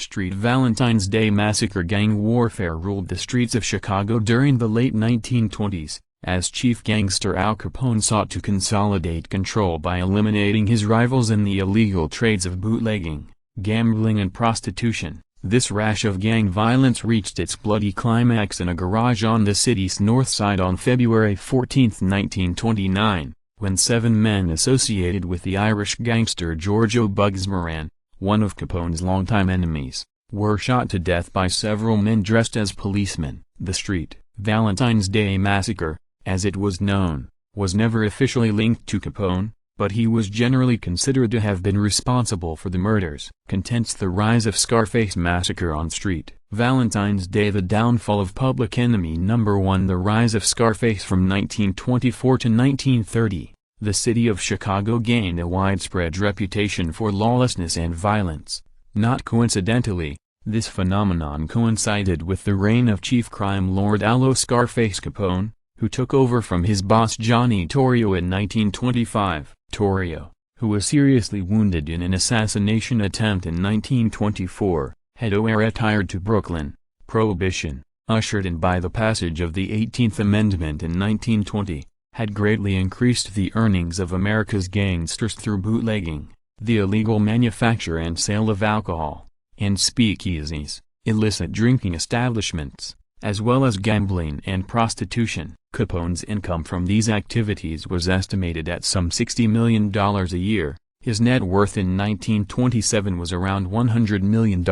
Street Valentine's Day Massacre. Gang warfare ruled the streets of Chicago during the late 1920s, as chief gangster Al Capone sought to consolidate control by eliminating his rivals in the illegal trades of bootlegging, gambling and prostitution. This rash of gang violence reached its bloody climax in a garage on the city's north side on February 14, 1929, when 7 men associated with the Irish gangster Giorgio Bugs Moran, one of Capone's longtime enemies, were shot to death by several men dressed as policemen. The Street Valentine's Day Massacre, as it was known, was never officially linked to Capone, but he was generally considered to have been responsible for the murders. Contents: the rise of Scarface Massacre on Street Valentine's Day. The downfall of Public Enemy No. 1. The rise of Scarface. From 1924 to 1930, the city of Chicago gained a widespread reputation for lawlessness and violence. Not coincidentally, this phenomenon coincided with the reign of chief crime lord Allo Scarface Capone, who took over from his boss Johnny Torrio in 1925. Torrio, who was seriously wounded in an assassination attempt in 1924, had retired to Brooklyn. Prohibition, ushered in by the passage of the 18th Amendment in 1920, had greatly increased the earnings of America's gangsters through bootlegging, the illegal manufacture and sale of alcohol, and speakeasies, illicit drinking establishments, as well as gambling and prostitution. Capone's income from these activities was estimated at some $60 million a year. His net worth in 1927 was around $100 million.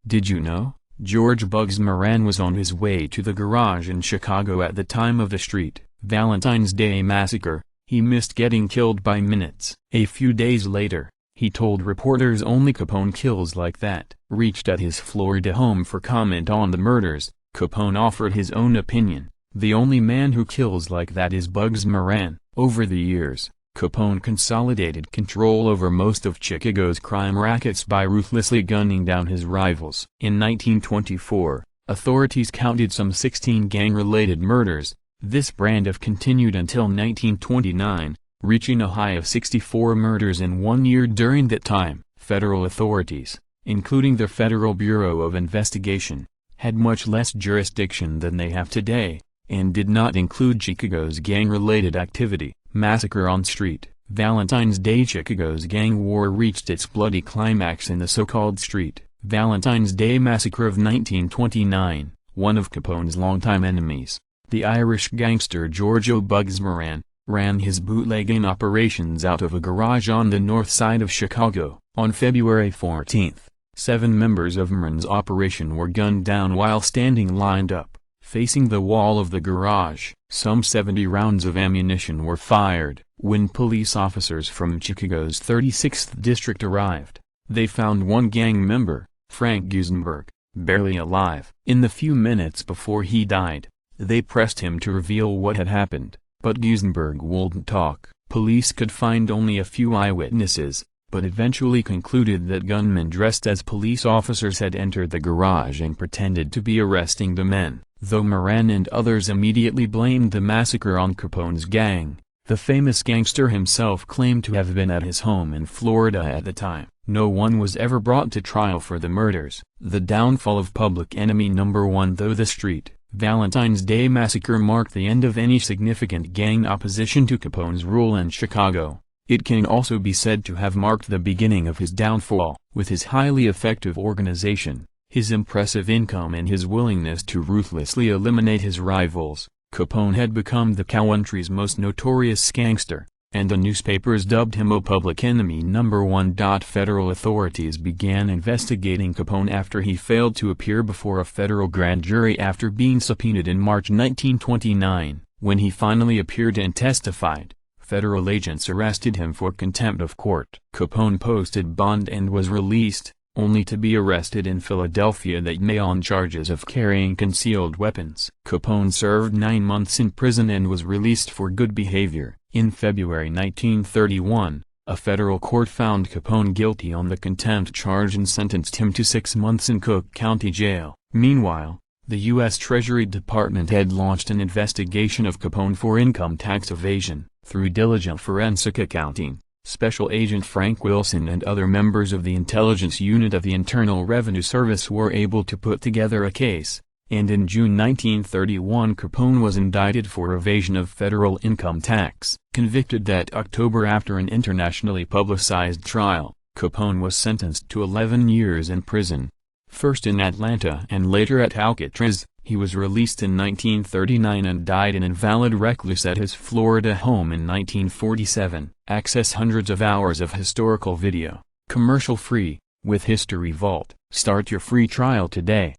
Did you know? George Bugs Moran was on his way to the garage in Chicago at the time of the Street Valentine's Day Massacre. He missed getting killed by minutes. A few days later, he told reporters only Capone kills like that. Reached at his Florida home for comment on the murders, Capone offered his own opinion: "The only man who kills like that is Bugs Moran." Over the years, Capone consolidated control over most of Chicago's crime rackets by ruthlessly gunning down his rivals. In 1924, authorities counted some 16 gang-related murders. This brand of continued until 1929, reaching a high of 64 murders in 1 year during that time. Federal authorities, including the Federal Bureau of Investigation, had much less jurisdiction than they have today, and did not include Chicago's gang-related activity. Massacre on Street Valentine's Day. Chicago's gang war reached its bloody climax in the so-called Street Valentine's Day Massacre of 1929. One of Capone's longtime enemies, the Irish gangster Giorgio Bugs Moran, ran his bootlegging operations out of a garage on the north side of Chicago. On February 14, 7 members of Moran's operation were gunned down while standing lined up, facing the wall of the garage. Some 70 rounds of ammunition were fired. When police officers from Chicago's 36th District arrived, they found one gang member, Frank Gusenberg, barely alive. In the few minutes before he died, they pressed him to reveal what had happened, but Gusenberg wouldn't talk. Police could find only a few eyewitnesses, but eventually concluded that gunmen dressed as police officers had entered the garage and pretended to be arresting the men. Though Moran and others immediately blamed the massacre on Capone's gang, the famous gangster himself claimed to have been at his home in Florida at the time. No one was ever brought to trial for the murders. The downfall of Public Enemy No. 1. Though the Street Valentine's Day Massacre marked the end of any significant gang opposition to Capone's rule in Chicago, it can also be said to have marked the beginning of his downfall. With his highly effective organization, his impressive income and his willingness to ruthlessly eliminate his rivals, Capone had become the country's most notorious gangster, and the newspapers dubbed him a Public Enemy No. 1. Federal authorities began investigating Capone after he failed to appear before a federal grand jury after being subpoenaed in March 1929. When he finally appeared and testified, federal agents arrested him for contempt of court. Capone posted bond and was released, only to be arrested in Philadelphia that May on charges of carrying concealed weapons. Capone served 9 months in prison and was released for good behavior. In February 1931, a federal court found Capone guilty on the contempt charge and sentenced him to 6 months in Cook County Jail. Meanwhile, the U.S. Treasury Department had launched an investigation of Capone for income tax evasion. Through diligent forensic accounting, Special Agent Frank Wilson and other members of the intelligence unit of the Internal Revenue Service were able to put together a case, and in June 1931 Capone was indicted for evasion of federal income tax. Convicted that October after an internationally publicized trial, Capone was sentenced to 11 years in prison. First in Atlanta and later at Alcatraz, he was released in 1939 and died an invalid recluse at his Florida home in 1947. Access hundreds of hours of historical video, commercial-free, with History Vault. Start your free trial today.